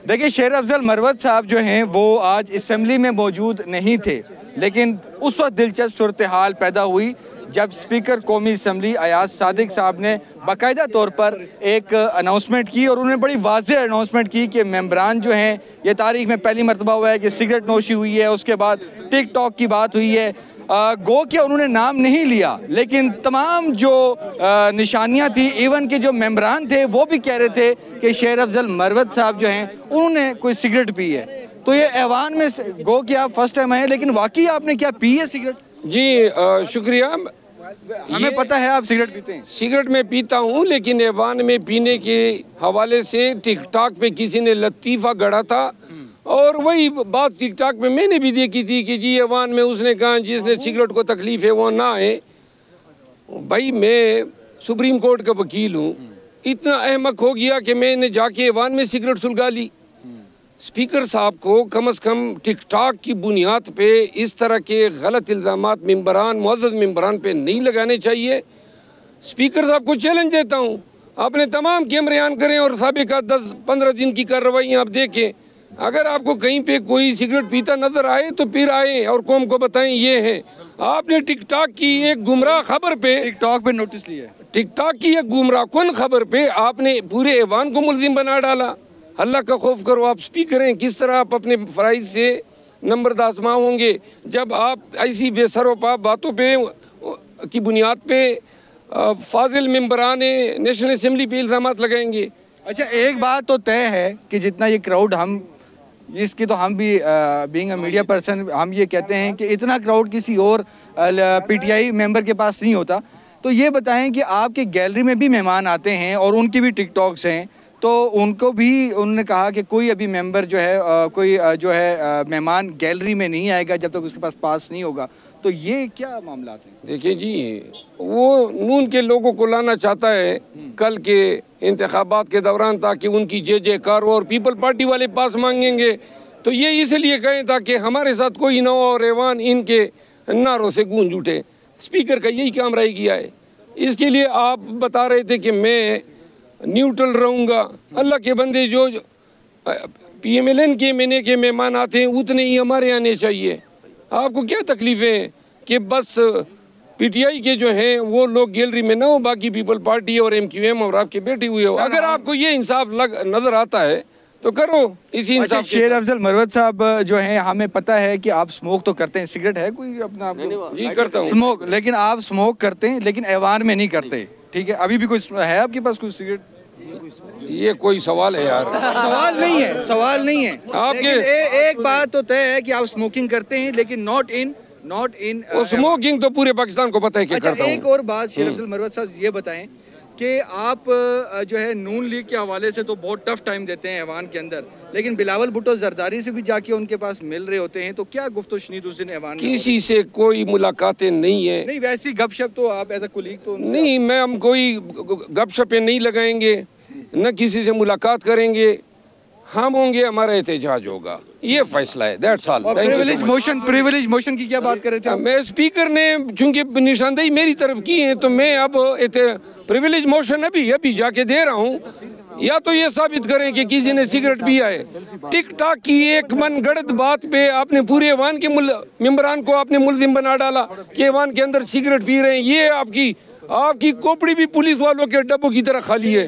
देखिए, शेर अफजल मरवत साहब जो हैं वो आज असम्बली में मौजूद नहीं थे, लेकिन उस वक्त दिलचस्प सूरत हाल पैदा हुई जब स्पीकर कौमी असम्बली अयाज सादिक साहब ने बाकायदा तौर पर एक अनाउंसमेंट की, और उन्होंने बड़ी वाज़ेह अनाउंसमेंट की कि मेंबरान जो हैं, ये तारीख में पहली मरतबा हुआ है कि सिगरेट नोशी हुई है, उसके बाद टिकटॉक की बात हुई है। गो कि उन्होंने नाम नहीं लिया, लेकिन तमाम जो निशानियां थी, इवन के जो मेंबरान थे वो भी कह रहे थे कि शेर अफजल मरवत साहब जो हैं उन्होंने कोई सिगरेट पी है। तो ये ऐवान में गो कि आप फर्स्ट टाइम आए, लेकिन वाकई आपने क्या पी है सिगरेट? जी शुक्रिया। हमें पता है आप सिगरेट पीते हैं। सिगरेट में पीता हूँ, लेकिन ऐवान में पीने के हवाले से टिकटॉक पे किसी ने लतीफ़ा गढ़ा था, और वही बात टिकटॉक में मैंने भी देखी थी कि जी ऐवान में उसने कहा जिसने सिगरेट को तकलीफ है वो ना आए। भाई मैं सुप्रीम कोर्ट का वकील हूँ, इतना अहमक हो गया कि मैंने जाके ऐवान में सिगरेट सुलगा ली। स्पीकर साहब को कम से कम टिकटॉक की बुनियाद पे इस तरह के गलत इल्ज़ामात मेंबरान, मुअज़्ज़ज़ मेंबरान पे नहीं लगाने चाहिए। स्पीकर साहब को चैलेंज देता हूँ, आपने तमाम कैमरे ऑन करें और साबिका 10-15 दिन की कार्रवाई आप देखें। अगर आपको कहीं पे कोई सिगरेट पीता नजर आए तो फिर आए और कौम को बताएं ये है। आपने टिकटॉक की एक गुमराह खबर पे, टिकटॉक पे नोटिस लिया, टिकटॉक की एक गुमराह कुन खबर पे आपने पूरे ऐवान को मुल्जिम बना डाला। अल्लाह का खौफ करो, आप स्पीकर हैं, किस तरह आप अपने फ़राइज़ से नंबरदाज़मा होंगे जब आप ऐसी बेसरोपा बातों पे की बुनियाद पे फाजिल मेंबरान नेशनल असम्बली पे इल्ज़ामात लगाएंगे। अच्छा, एक बात तो तय है कि जितना ये क्राउड, हम इसकी तो हम भी बीइंग अ मीडिया पर्सन हम ये कहते हैं कि इतना क्राउड किसी और पीटीआई मेंबर के पास नहीं होता। तो ये बताएं कि आपके गैलरी में भी मेहमान आते हैं और उनकी भी टिकटॉक्स हैं, तो उनको भी उन्होंने कहा कि कोई अभी मेंबर जो है कोई जो है मेहमान गैलरी में नहीं आएगा जब तक उसके पास नहीं होगा। तो ये क्या मामला है? देखिए जी, वो नून के लोगों को लाना चाहता है कल के इंतखाबात के दौरान, ताकि उनकी जयकार हो, और पीपल पार्टी वाले पास मांगेंगे। तो ये इसलिए कहें ताकि हमारे साथ कोई ना हो और ऐवान इनके नारों से गूंज उठे। स्पीकर का यही काम रह गया है। इसके लिए आप बता रहे थे कि मैं न्यूट्रल रहूँगा। अल्लाह के बंदे, जो PMLN के महीने के मेहमान आते हैं उतने ही हमारे आने चाहिए। आपको क्या तकलीफ है कि बस PTI के जो हैं वो लोग गैलरी में ना हो, बाकी पीपल पार्टी और MQM और आपके बैठे हुए हो? अगर आपको ये इंसाफ नजर आता है तो करो इसी इंसाफ। शेर अफजल मरवत साहब जो हैं, हमें पता है कि आप स्मोक तो करते हैं, सिगरेट है कोई अपना? जी करता हूँ स्मोक, लेकिन आप स्मोक करते हैं लेकिन ऐवान में नहीं करते, ठीक है? अभी भी कोई है आपके पास कोई सिगरेट? ये कोई सवाल है यार? सवाल नहीं है, सवाल नहीं है आपके। एक बात तो तय है कि आप स्मोकिंग करते हैं, लेकिन नॉट इन स्मोकिंग तो पूरे पाकिस्तान को पता है कि करता हूं। एक और बात शेर अफजल मरवत साहब, ये बताएं कि आप जो है नून लीग के हवाले से तो बहुत टफ टाइम देते हैं ऐवान के अंदर, लेकिन बिलावल भुट्टो जरदारी से भी जाके उनके पास मिल रहे होते हैं, तो क्या गुफ्तो शनीद उस दिन ऐवान? किसी से कोई मुलाकातें नहीं है। नहीं, वैसी गपशप तो आप एज अ कुलीग तो नहीं, मैं हम कोई गपशपें नहीं लगाएंगे, न किसी से मुलाकात करेंगे। हम होंगे, हमारा एहतजाज होगा, ये फैसला है। That's all. प्रिविलेज मोशन की क्या बात कर रहे थे? मैं स्पीकर ने चूंकि निशानदेही मेरी तरफ की है, तो मैं अब प्रिविलेज मोशन अभी जाके दे रहा हूँ। या तो ये साबित करें कि किसी ने सिगरेट पिया है। टिकटॉक की एक मनगढ़ंत बात पे आपने पूरे ऐवान के मेंबरान को आपने मुल्जिम बना डाला कि ऐवान के अंदर सिगरेट पी रहे हैं। ये आपकी खोपड़ी भी पुलिस वालों के डब्बों की तरह खाली है।